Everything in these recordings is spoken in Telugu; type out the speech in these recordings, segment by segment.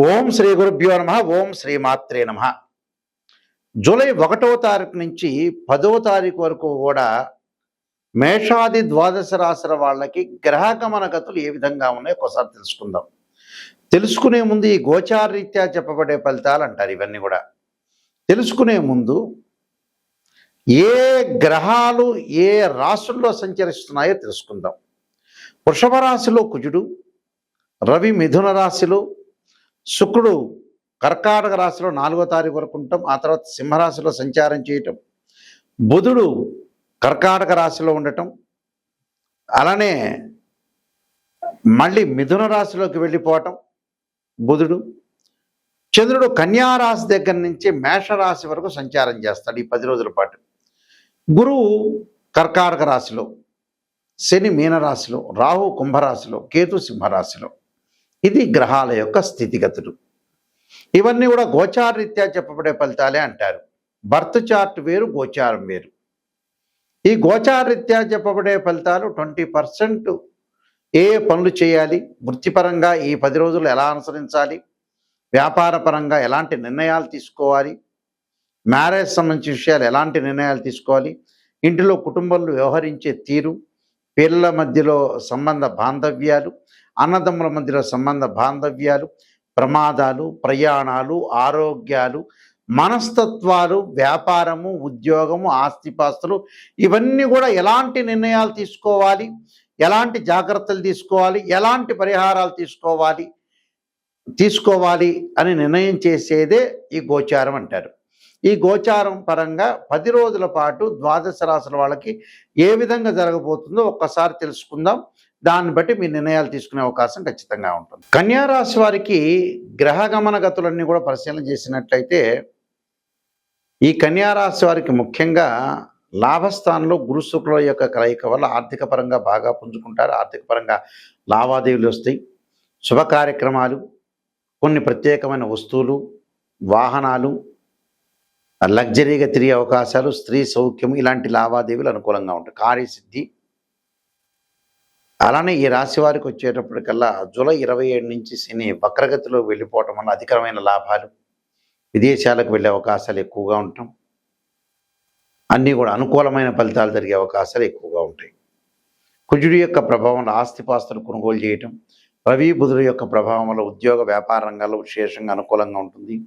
ఓం శ్రీ గురుభ్యో నమ. ఓం శ్రీ మాత్రే నమ. జూలై 1వ తారీఖు నుంచి 10వ తారీఖు వరకు కూడా మేషాది ద్వాదశ రాశుల వాళ్ళకి గ్రహగమన గతులు ఏ విధంగా ఉన్నాయో ఒకసారి తెలుసుకుందాం. తెలుసుకునే ముందు ఈ గోచారరీత్యా చెప్పబడే ఫలితాలు అంటారు. ఇవన్నీ కూడా తెలుసుకునే ముందు ఏ గ్రహాలు ఏ రాశుల్లో సంచరిస్తున్నాయో తెలుసుకుందాం. వృషభ రాశిలో కుజుడు, రవి మిథున రాశిలో, శుక్రుడు కర్కాటక రాశిలో 4వ తారీఖు వరకు ఉంటాం. ఆ తర్వాత సింహరాశిలో సంచారం చేయటం, బుధుడు కర్కాటక రాశిలో ఉండటం, అలానే మళ్ళీ మిథున రాశిలోకి వెళ్ళిపోవటం బుధుడు. చంద్రుడు కన్యా రాశి దగ్గర నుంచి మేషరాశి వరకు సంచారం చేస్తాడు ఈ 10 రోజుల పాటు. గురువు కర్కాటక రాశిలో, శని మీనరాశిలో, రాహు కుంభరాశిలో, కేతు సింహరాశిలో. ఇది గ్రహాల యొక్క స్థితిగతులు. ఇవన్నీ కూడా గోచారరీత్యా చెప్పబడే ఫలితాలే అంటారు. బర్త్ చార్ట్ వేరు, గోచారం వేరు. ఈ గోచారరీత్యా చెప్పబడే ఫలితాలు 20% ఏ పనులు చేయాలి, వృత్తిపరంగా ఈ 10 రోజులు ఎలా అనుసరించాలి, వ్యాపార పరంగా ఎలాంటి నిర్ణయాలు తీసుకోవాలి, మ్యారేజ్ సంబంధించిన విషయాలు ఎలాంటి నిర్ణయాలు తీసుకోవాలి, ఇంటిలో కుటుంబంలో వ్యవహరించే తీరు, పిల్లల మధ్యలో సంబంధ బాంధవ్యాలు, అన్నదమ్ముల మధ్యలో సంబంధ బాంధవ్యాలు, ప్రమాదాలు, ప్రయాణాలు, ఆరోగ్యాలు, మనస్తత్వాలు, వ్యాపారము, ఉద్యోగము, ఆస్తిపాస్తులు, ఇవన్నీ కూడా ఎలాంటి నిర్ణయాలు తీసుకోవాలి, ఎలాంటి జాగ్రత్తలు తీసుకోవాలి, ఎలాంటి పరిహారాలు తీసుకోవాలి అని నిర్ణయం చేసేదే ఈ గోచారం అంటారు. ఈ గోచారం పరంగా 10 రోజుల పాటు ద్వాదశ రాశుల వాళ్ళకి ఏ విధంగా జరగబోతుందో ఒక్కసారి తెలుసుకుందాం. దాన్ని బట్టి మీ నిర్ణయాలు తీసుకునే అవకాశం ఖచ్చితంగా ఉంటుంది. కన్యా రాశి వారికి గ్రహగమన గతులన్నీ కూడా పరిశీలన చేసినట్లయితే ఈ కన్యా రాశి వారికి ముఖ్యంగా లాభస్థానంలో గురు శుక్రుల యొక్క కలయిక వల్ల ఆర్థిక పరంగా బాగా పుంజుకుంటారు. ఆర్థిక పరంగా లావాదేవీలు వస్తాయి. శుభ కార్యక్రమాలు, కొన్ని ప్రత్యేకమైన వస్తువులు, వాహనాలు, లగ్జరీగా తిరిగే అవకాశాలు, స్త్రీ సౌఖ్యం, ఇలాంటి లావాదేవీలు అనుకూలంగా ఉంటాయి. కార్యసిద్ధి. అలానే ఈ రాశి వారికి వచ్చేటప్పటికల్లా జూలై 27 నుంచి శని వక్రగతిలో వెళ్ళిపోవటం వల్ల అధికమైన లాభాలు, విదేశాలకు వెళ్ళే అవకాశాలు ఎక్కువగా ఉండటం, అన్నీ కూడా అనుకూలమైన ఫలితాలు జరిగే అవకాశాలు ఎక్కువగా ఉంటాయి. కుజుడి యొక్క ప్రభావంలో ఆస్తిపాస్తులు కొనుగోలు చేయటం, రవి బుధుడు యొక్క ప్రభావం వల్ల ఉద్యోగ వ్యాపార రంగాల్లో విశేషంగా అనుకూలంగా ఉంటుంది.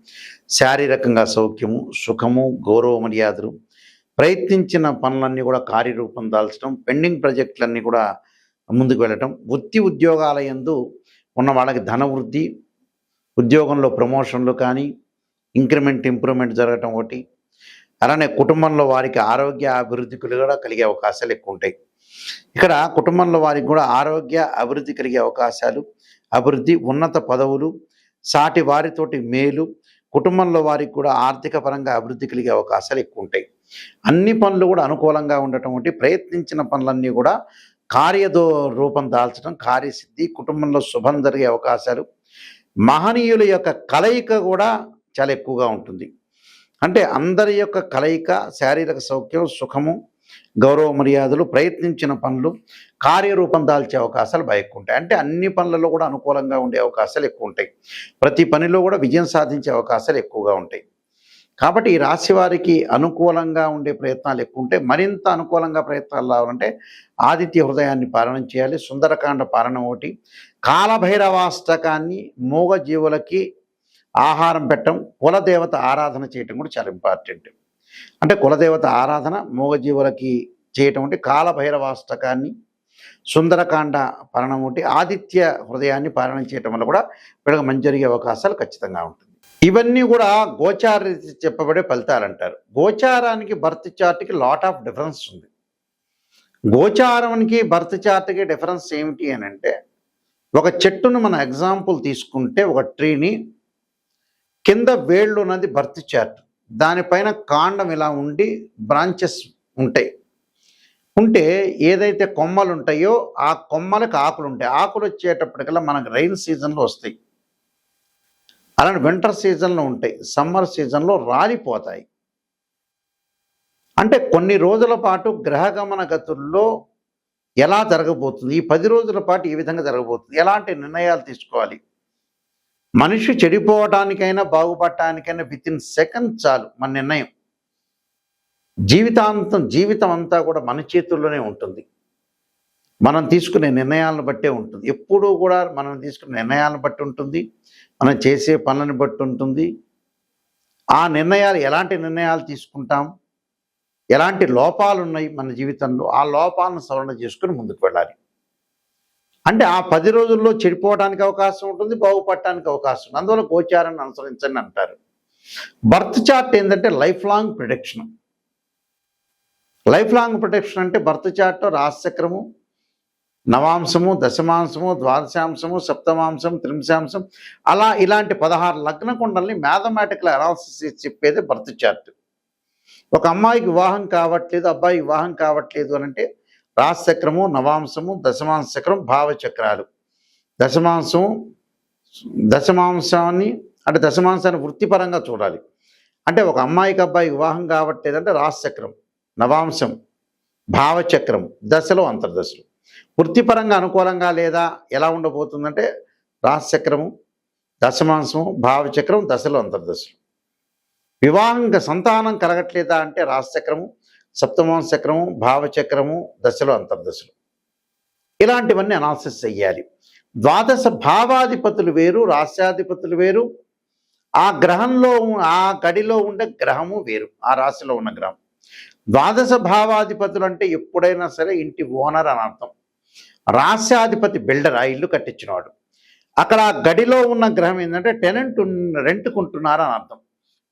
శారీరకంగా సౌఖ్యము, సుఖము, గౌరవ మర్యాదలు, ప్రయత్నించిన పనులన్నీ కూడా కార్యరూపం దాల్చడం, పెండింగ్ ప్రాజెక్టులన్నీ కూడా ముందుకు వెళ్ళటం, వృత్తి ఉద్యోగాల యందు ఉన్న వాళ్ళకి ధన వృద్ధి, ఉద్యోగంలో ప్రమోషన్లు కానీ ఇంప్రూవ్మెంట్ జరగటం ఒకటి. అలానే కుటుంబంలో వారికి ఆరోగ్య అభివృద్ధికి కూడా కలిగే అవకాశాలు ఎక్కువ ఉంటాయి. ఇక్కడ కుటుంబంలో వారికి కూడా ఆరోగ్య అభివృద్ధి కలిగే అవకాశాలు, అభివృద్ధి, ఉన్నత పదవులు, సాటి వారితోటి మేలు, కుటుంబంలో వారికి కూడా ఆర్థిక పరంగా అభివృద్ధి కలిగే అవకాశాలు ఎక్కువ ఉంటాయి. అన్ని పనులు కూడా అనుకూలంగా ఉండటం ఒకటి. ప్రయత్నించిన పనులన్నీ కూడా రూపం దాల్చడం, కార్యసిద్ధి, కుటుంబంలో శుభం జరిగే అవకాశాలు, మహనీయుల యొక్క కలయిక కూడా చాలా ఎక్కువగా ఉంటుంది. అంటే అందరి యొక్క కలయిక, శారీరక సౌఖ్యం, సుఖము, గౌరవ మర్యాదలు, ప్రయత్నించిన పనులు కార్యరూపం దాల్చే అవకాశాలు బాగా ఎక్కువ ఉంటాయి. అంటే అన్ని పనులలో కూడా అనుకూలంగా ఉండే అవకాశాలు ఎక్కువ ఉంటాయి. ప్రతి పనిలో కూడా విజయం సాధించే అవకాశాలు ఎక్కువగా ఉంటాయి. కాబట్టి ఈ రాశి వారికి అనుకూలంగా ఉండే ప్రయత్నాలు ఎక్కువ ఉంటాయి. మరింత అనుకూలంగా ప్రయత్నాలు రావాలంటే ఆదిత్య హృదయాన్ని పాలన చేయాలి. సుందరకాండ పాలన ఒకటి, కాలభైరవాష్టకాన్ని మూగజీవులకి ఆహారం పెట్టడం, కులదేవత ఆరాధన చేయటం కూడా చాలా ఇంపార్టెంట్. అంటే కులదేవత ఆరాధన మూగజీవులకి చేయటం ఒకటి, కాలభైరవాష్టకాన్ని, సుందరకాండ పాలన ఒకటి, ఆదిత్య హృదయాన్ని పాలన చేయటం వల్ల కూడా వీళ్ళకి మంచి జరిగే అవకాశాలు ఖచ్చితంగా ఉంటుంది. ఇవన్నీ కూడా గోచార చెప్పబడే ఫలితాలు అంటారు. గోచారానికి బర్త్ చార్ట్కి లాట్ ఆఫ్ డిఫరెన్స్ ఉంది. గోచారానికి బర్త్ చార్ట్కి డిఫరెన్స్ ఏమిటి అని అంటే, ఒక చెట్టును మన ఎగ్జాంపుల్ తీసుకుంటే, ఒక ట్రీని కింద వేళ్ళు ఉన్నది బర్త్ చార్ట్, దానిపైన కాండం ఇలా ఉండి బ్రాంచెస్ ఉంటాయి. ఉంటే ఏదైతే కొమ్మలు ఉంటాయో ఆ కొమ్మలకు ఆకులు ఉంటాయి. ఆకులు వచ్చేటప్పటికల్లా మనకు రైన్ సీజన్లో వస్తాయి, అలానే వింటర్ సీజన్లో ఉంటాయి, సమ్మర్ సీజన్లో రాలిపోతాయి. అంటే కొన్ని రోజుల పాటు గ్రహగమన గతుల్లో ఎలా జరగబోతుంది, ఈ 10 రోజుల పాటు ఏ విధంగా జరగబోతుంది, ఎలాంటి నిర్ణయాలు తీసుకోవాలి, మనిషి చెడిపోవటానికైనా బాగుపడటానికైనా వితిన్ సెకండ్ చాలు మన నిర్ణయం. జీవితం అంతా కూడా మన చేతుల్లోనే ఉంటుంది. మనం తీసుకునే నిర్ణయాలను బట్టే ఉంటుంది. ఎప్పుడూ కూడా మనం తీసుకునే నిర్ణయాలను బట్టి ఉంటుంది, మనం చేసే పనులను బట్టి ఉంటుంది. ఆ నిర్ణయాలు ఎలాంటి నిర్ణయాలు తీసుకుంటాం, ఎలాంటి లోపాలు ఉన్నాయి మన జీవితంలో, ఆ లోపాలను సవరణ చేసుకుని ముందుకు వెళ్ళాలి. అంటే ఆ 10 రోజుల్లో చెడిపోవడానికి అవకాశం ఉంటుంది, బాగుపడటానికి అవకాశం ఉంది. అందువల్ల గోచారాన్ని అనుసరించండి అంటారు. బర్త్ చార్ట్ ఏంటంటే life long protection. Life long protection అంటే బర్త్ చార్ట్లో రాశిచక్రము, నవాంశము, దశమాంశము, ద్వాదశాంశము, సప్తమాంశం, త్రింశాంశం, అలా ఇలాంటి 16 లగ్న కుండల్ని మ్యాథమెటికల్ అనాలిసిస్ చెప్పేది బర్త్ చార్ట్. ఒక అమ్మాయికి వివాహం కావట్లేదు, అబ్బాయి వివాహం కావట్లేదు అని అంటే రాశిచక్రము, నవాంశము, దశమాంశ చక్రం, భావచక్రాలు. దశమాంశాన్ని అంటే దశమాంశాన్ని వృత్తిపరంగా చూడాలి. అంటే ఒక అమ్మాయికి అబ్బాయి వివాహం కావట్లేదంటే రాశిచక్రం, నవాంశం, భావచక్రం, దశలో అంతర్దశలు. వృత్తిపరంగా అనుకూలంగా లేదా ఎలా ఉండబోతుందంటే రాశిచక్రము, దశమాంశము, భావచక్రం, దశలో అంతర్దశలు. వివాహంగా సంతానం కలగట్లేదా అంటే రాశిచక్రము, సప్తమాంశ చక్రము, భావచక్రము, దశలో అంతర్దశలు. ఇలాంటివన్నీ అనాలిసిస్ చెయ్యాలి. ద్వాదశ భావాధిపతులు వేరు, రాశ్యాధిపతులు వేరు, ఆ గ్రహంలో ఆ గడిలో ఉండే గ్రహము వేరు, ఆ రాశిలో ఉన్న గ్రహం. ద్వాదశ భావాధిపతులు అంటే ఎప్పుడైనా సరే ఇంటి ఓనర్ అని అర్థం. రాశ్యాధిపతి బిల్డర్, ఆ ఇల్లు కట్టించినవాడు. అక్కడ గడిలో ఉన్న గ్రహం ఏంటంటే రెంట్కుంటున్నారు అని అర్థం,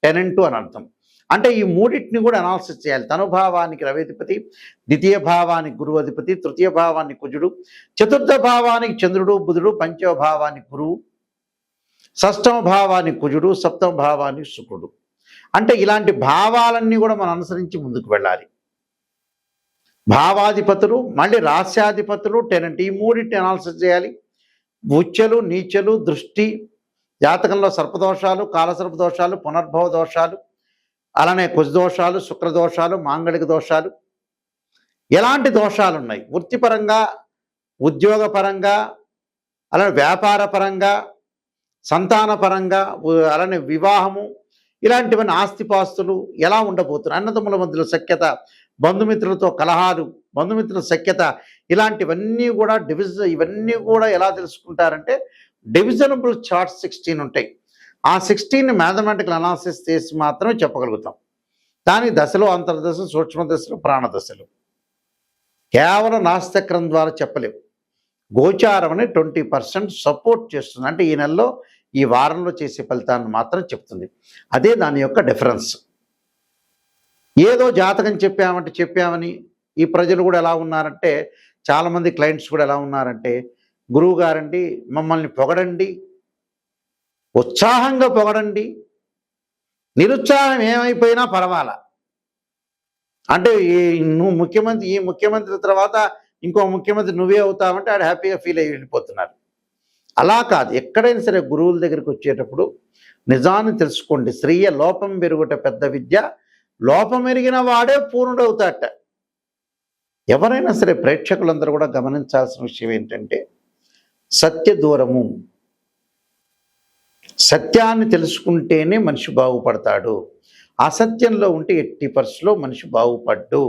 టెనెంటు అని అర్థం. అంటే ఈ మూడింటిని కూడా అనాలిసిస్ చేయాలి. తనుభావానికి రవేధిపతి, ద్వితీయ భావానికి గురువు అధిపతి, తృతీయ భావానికి కుజుడు, చతుర్థ భావానికి చంద్రుడు బుధుడు, పంచమ భావానికి గురువు, షష్టమ భావానికి కుజుడు, సప్తమ భావానికి శుక్రుడు. అంటే ఇలాంటి భావాలన్నీ కూడా మనం అనుసరించి ముందుకు వెళ్ళాలి. భావాధిపతులు, మళ్ళీ రాస్యాధిపతులు, టెనెంట్, ఈ మూడింటిని అనాలిసిస్ చేయాలి. ఉచ్చలు, నీచలు, దృష్టి, జాతకంలో సర్పదోషాలు, కాలసర్ప దోషాలు, పునర్భవ దోషాలు, అలానే కుజదోషాలు, శుక్రదోషాలు, మాంగళిక దోషాలు, ఎలాంటి దోషాలు ఉన్నాయి వృత్తిపరంగా, ఉద్యోగపరంగా, అలానే వ్యాపారపరంగా, సంతానపరంగా, అలానే వివాహము, ఇలాంటివన్నీ ఆస్తిపాస్తులు ఎలా ఉండబోతున్నాయి, అన్నదమ్ముల మధ్యలో సఖ్యత, బంధుమిత్రులతో కలహాలు, బంధుమిత్రుల సఖ్యత, ఇలాంటివన్నీ కూడా ఇవన్నీ కూడా ఎలా తెలుసుకుంటారంటే డివిజనబుల్ చార్ట్స్ 16 ఉంటాయి. ఆ 16ని మ్యాథమెటికల్ అనాలిసిస్ చేసి మాత్రమే చెప్పగలుగుతాం. దానికి దశలో అంతర్దశలు, సూక్ష్మ దశలు, ప్రాణదశలు కేవలం రాశిచక్రం ద్వారా చెప్పలేము. గోచారం అని 20% సపోర్ట్ చేస్తుంది. అంటే ఈ నెలలో, ఈ వారంలో చేసే ఫలితాన్ని మాత్రం చెప్తుంది. అదే దాని యొక్క డిఫరెన్స్. ఏదో జాతకం చెప్పామని ఈ ప్రజలు కూడా ఎలా ఉన్నారంటే, చాలామంది క్లయింట్స్ కూడా ఎలా ఉన్నారంటే, గురువు గారండి మమ్మల్ని పొగడండి, ఉత్సాహంగా పొగడండి, నిరుత్సాహం ఏమైపోయినా పర్వాలా, అంటే ఈ ముఖ్యమంత్రి తర్వాత ఇంకో ముఖ్యమంత్రి నువ్వే అవుతావంటే ఆడు హ్యాపీగా ఫీల్ అయ్యి వెళ్ళిపోతున్నారు. అలా కాదు. ఎక్కడైనా సరే గురువుల దగ్గరికి వచ్చేటప్పుడు నిజాన్ని తెలుసుకోండి. స్త్రీయ లోపం పెరుగుట పెద్ద విద్య, లోపం ఎరిగిన వాడే పూర్ణుడవుతాట. ఎవరైనా సరే ప్రేక్షకులందరూ కూడా గమనించాల్సిన విషయం ఏంటంటే, సత్య దూరము. సత్యాన్ని తెలుసుకుంటేనే మనిషి బాగుపడతాడు. అసత్యంలో ఉంటే 80% మనిషి బాగుపడ్డు.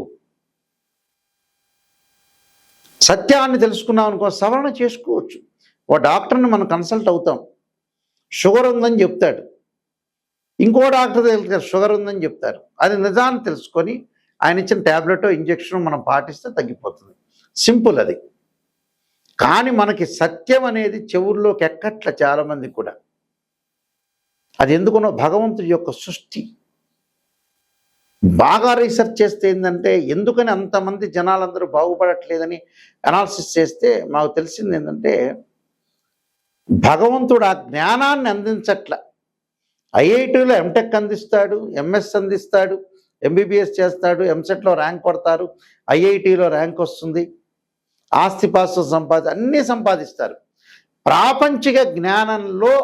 సత్యాన్ని తెలుసుకున్నాం అనుకో, సవరణ చేసుకోవచ్చు. ఓ డాక్టర్ని మనం కన్సల్ట్ అవుతాం, షుగర్ ఉందని చెప్తాడు. ఇంకో డాక్టర్ దగ్గర షుగర్ ఉందని చెప్తారు. అది నిజాన్ని తెలుసుకొని ఆయన ఇచ్చిన ట్యాబ్లెట్, ఇంజెక్షన్ మనం పాటిస్తే తగ్గిపోతుంది. సింపుల్ అది. కానీ మనకి సత్యం అనేది చెవుల్లోకి ఎక్కట్ల చాలామంది కూడా. అది ఎందుకునో భగవంతుడి యొక్క సృష్టి. బాగా రీసెర్చ్ చేస్తే ఏంటంటే, ఎందుకని అంతమంది జనాలందరూ బాగుపడట్లేదని అనాలిసిస్ చేస్తే మాకు తెలిసింది ఏంటంటే, భగవంతుడు ఆ జ్ఞానాన్ని అందించట్ల. ఐఐటీలో ఎంటెక్ అందిస్తాడు, ఎంఎస్ అందిస్తాడు, ఎంబీబీఎస్ చేస్తాడు, ఎంసెట్లో ర్యాంక్ కొడతారు, ఐఐటీలో ర్యాంక్ వస్తుంది, ఆస్తిపాస్తు అన్నీ సంపాదిస్తారు. ప్రాపంచిక జ్ఞానంలో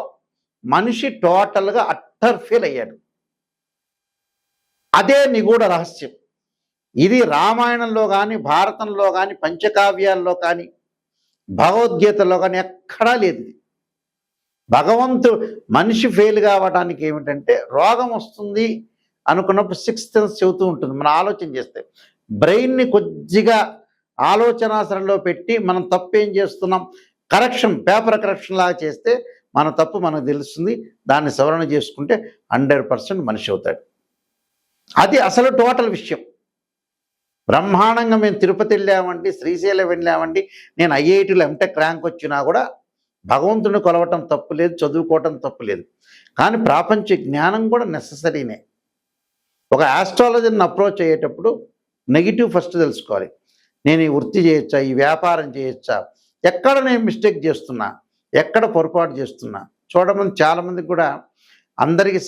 మనిషి టోటల్గా అట్టర్ ఫెయిల్ అయ్యాడు. అదే నిగూఢ రహస్యం. ఇది రామాయణంలో కానీ, భారతంలో కానీ, పంచకావ్యాల్లో కానీ, భగవద్గీతలో కానీ ఎక్కడా లేదు. మనిషి ఫెయిల్ కావడానికి ఏమిటంటే రోగం వస్తుంది అనుకున్నప్పుడు సిక్స్త్ సెన్స్ చెబుతూ ఉంటుంది. మనం ఆలోచన చేస్తే బ్రెయిన్ని కొద్దిగా ఆలోచనాసరంలో పెట్టి మనం తప్పు ఏం చేస్తున్నాం పేపర్ కరెక్షన్ లాగా చేస్తే మన తప్పు మనకు తెలుస్తుంది. దాన్ని సవరణ చేసుకుంటే 100% మనిషి అవుతాడు. అది అసలు టోటల్ విషయం. బ్రహ్మాండంగా మేము తిరుపతి వెళ్ళామండి, శ్రీశైలం వెళ్ళామండి, నేను ఐఐటీలో ఎంటెక్ ర్యాంక్ వచ్చినా కూడా భగవంతుని కొలవటం తప్పు లేదు, చదువుకోవటం తప్పు లేదు. కానీ ప్రాపంచ జ్ఞానం కూడా నెససరీనే. ఒక ఆస్ట్రాలజర్ని అప్రోచ్ అయ్యేటప్పుడు నెగిటివ్ ఫస్ట్ తెలుసుకోవాలి. నేను ఈ వృత్తి చేయొచ్చా, ఈ వ్యాపారం చేయొచ్చా, ఎక్కడ నేను మిస్టేక్ చేస్తున్నా, ఎక్కడ పొరపాటు చేస్తున్నా చూడమని. చాలామందికి కూడా అందరికీ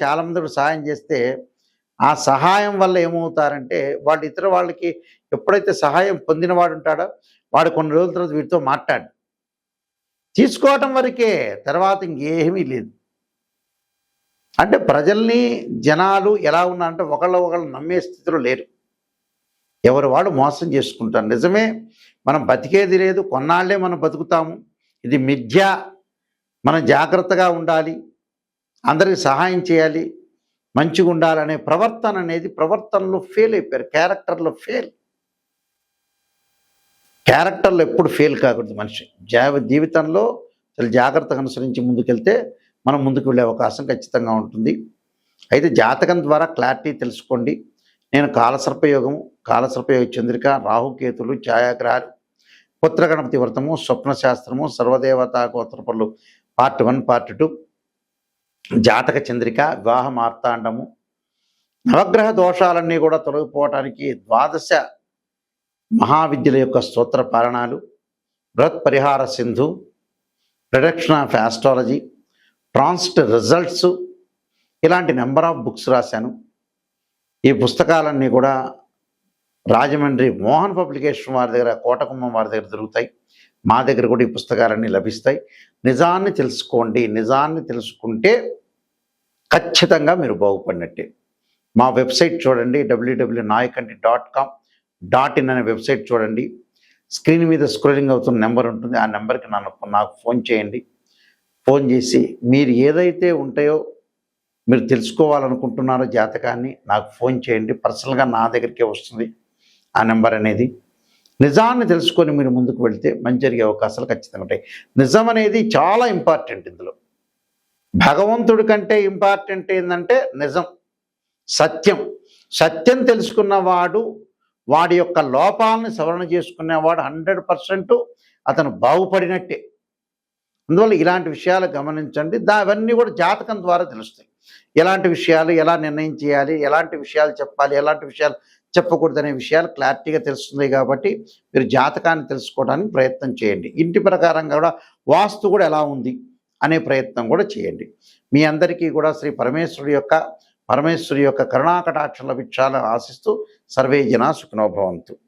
చాలామంది కూడా సహాయం చేస్తే ఆ సహాయం వల్ల ఏమవుతారంటే వాళ్ళు ఇతర వాళ్ళకి ఎప్పుడైతే సహాయం పొందినవాడు ఉంటాడో వాడు కొన్ని రోజుల తర్వాత వీటితో మాట్లాడు తీసుకోవటం వరకే, తర్వాత ఇంకేమీ లేదు. అంటే ప్రజల్ని జనాలు ఎలా ఉన్నారంటే ఒకళ్ళు నమ్మే స్థితిలో లేరు. ఎవరు వాడు మోసం చేసుకుంటారు. నిజమే, మనం బతికేది లేదు, కొన్నాళ్లే మనం బతుకుతాము, ఇది మిథ్య, మనం జాగ్రత్తగా ఉండాలి, అందరికి సహాయం చేయాలి, మంచిగా ఉండాలనే ప్రవర్తనలో ఫెయిల్ అయిపోయారు. క్యారెక్టర్లో ఎప్పుడు ఫెయిల్ కాకూడదు మనిషి. జీవితంలో చాలా జాగ్రత్తగా అనుసరించి ముందుకెళ్తే మనం ముందుకు వెళ్ళే అవకాశం ఖచ్చితంగా ఉంటుంది. అయితే జాతకం ద్వారా క్లారిటీ తెలుసుకోండి. నేను కాలసర్పయోగ చంద్రిక, రాహుకేతులు, ఛాయాగ్రహాలు, పుత్రగణపతి వ్రతము, స్వప్నశాస్త్రము, సర్వదేవతా గోత్రపరులు పార్ట్ 1, పార్ట్ 2, జాతక చంద్రిక, వివాహ మార్తాండము, నవగ్రహ దోషాలన్నీ కూడా తొలగిపోవటానికి 12 మహావిద్యల యొక్క స్తోత్ర పాలనాలు, బృహత్ పరిహార Sindhu, production of astrology, transit results, ఇలాంటి నెంబర్ ఆఫ్ బుక్స్ రాశాను. ఈ పుస్తకాలన్నీ కూడా రాజమండ్రి మోహన్ పబ్లికేషన్ వారి దగ్గర, కోటకుమ్మం వారి దగ్గర దొరుకుతాయి. మా దగ్గర కూడా ఈ పుస్తకాలన్నీ లభిస్తాయి. నిజాన్ని తెలుసుకోండి. నిజాన్ని తెలుసుకుంటే ఖచ్చితంగా మీరు బాగుపడినట్టే. మా వెబ్సైట్ చూడండి, www.nayakanti.com.in అనే వెబ్సైట్ చూడండి. స్క్రీన్ మీద స్క్రోలింగ్ అవుతున్న నెంబర్ ఉంటుంది, ఆ నెంబర్కి నాకు ఫోన్ చేయండి. ఫోన్ చేసి మీరు ఏదైతే ఉంటాయో మీరు తెలుసుకోవాలనుకుంటున్నారో జాతకాన్ని నాకు ఫోన్ చేయండి. పర్సనల్గా నా దగ్గరికే వస్తుంది ఆ నెంబర్ అనేది. నిజాన్ని తెలుసుకొని మీరు ముందుకు వెళ్తే మంచి జరిగే అవకాశాలు ఖచ్చితంగా ఉంటాయి. నిజం అనేది చాలా ఇంపార్టెంట్. ఇందులో భగవంతుడి కంటే ఇంపార్టెంట్ ఏంటంటే నిజం, సత్యం తెలుసుకున్నవాడు, వాడి యొక్క లోపాలను సవరణ చేసుకునేవాడు 100% అతను బాగుపడినట్టే. అందువల్ల ఇలాంటి విషయాలు గమనించండి. అవన్నీ కూడా జాతకం ద్వారా తెలుస్తాయి. ఎలాంటి విషయాలు ఎలా నిర్ణయం చేయాలి, ఎలాంటి విషయాలు చెప్పాలి, ఎలాంటి విషయాలు చెప్పకూడదనే విషయాలు క్లారిటీగా తెలుస్తుంది. కాబట్టి మీరు జాతకాన్ని తెలుసుకోవడానికి ప్రయత్నం చేయండి. ఇంటి ప్రకారంగా కూడా వాస్తు కూడా ఎలా ఉంది అనే ప్రయత్నం కూడా చేయండి. మీ అందరికీ కూడా శ్రీ పరమేశ్వరి యొక్క కరుణాకటాక్ష లభించాలని ఆశిస్తూ సర్వే జనా సుఖినో భవంతు.